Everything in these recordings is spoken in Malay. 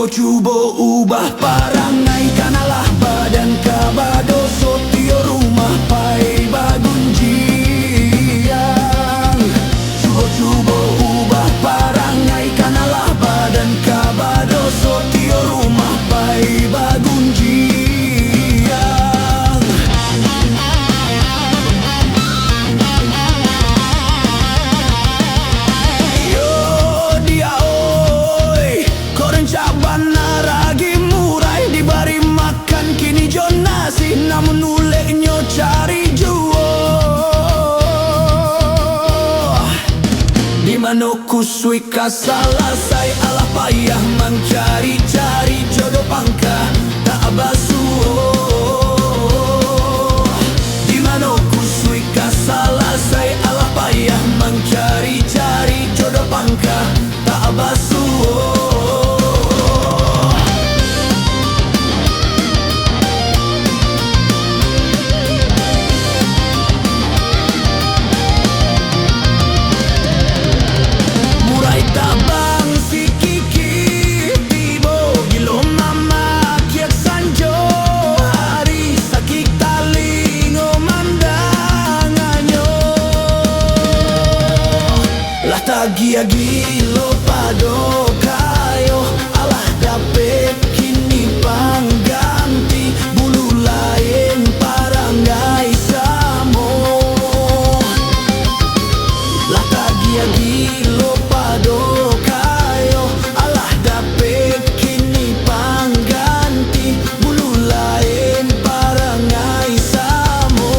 Cubo-cubo ubah parangai kanalah badan kabado sotio rumah pai bagunjiang. Cubo-cubo ubah parangai kanalah badan kabado sotio rumah pai bagunjiang. Yo dia oi koreng caban naragi murai dibari makan kini jonasi namun uleknya cari juo. Di mana kusui kasalasai alah payah mencari-cari jodoh pangka tak basuh. Di mana kusui kasalasai alah payah mencari-cari jodoh pangka tak basuh. Gia-gilo pado kayo alah dapet kini pangganti bulu lain parangai samo. Lata gia-gilo pado kayo alah dapet kini pangganti bulu lain parangai samo.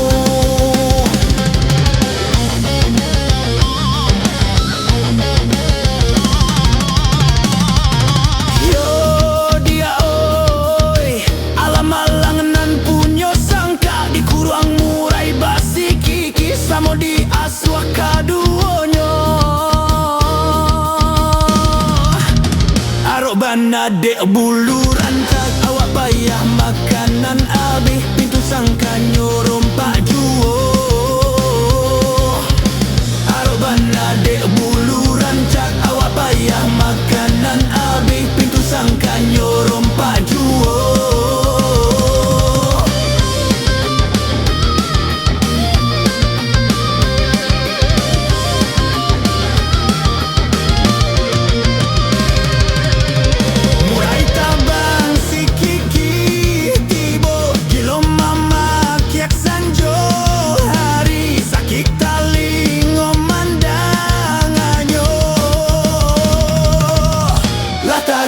Samo di aswak kaduonyo arok bana dek bulu rancak awak payah makanan abih pintu sangka nyorompak juo. Arok bana dek bulu rancak awak payah makanan abih pintu sangka nyorompak juo.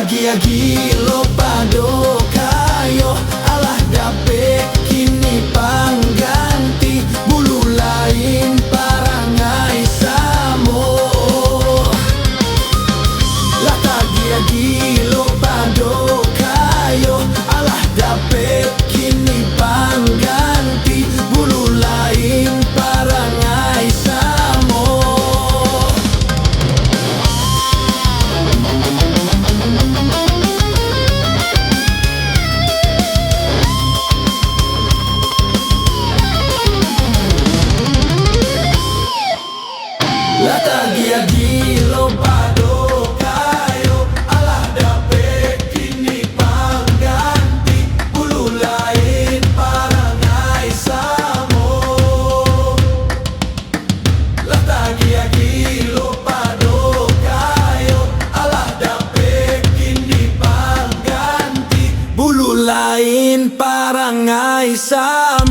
Gia-gilo pado kayo alah dapet kini pangganti bulu lain parangai samo. Lata gia-gilo pado kayo alah dapet kini pangganti bulu lain parangai samo. Lata gia-gilo pado kayo alah dapet kini pangganti bulu lain parangai samo. Lata gia-gilo pado kayo alah dapet kini pangganti bulu lain parangai samo.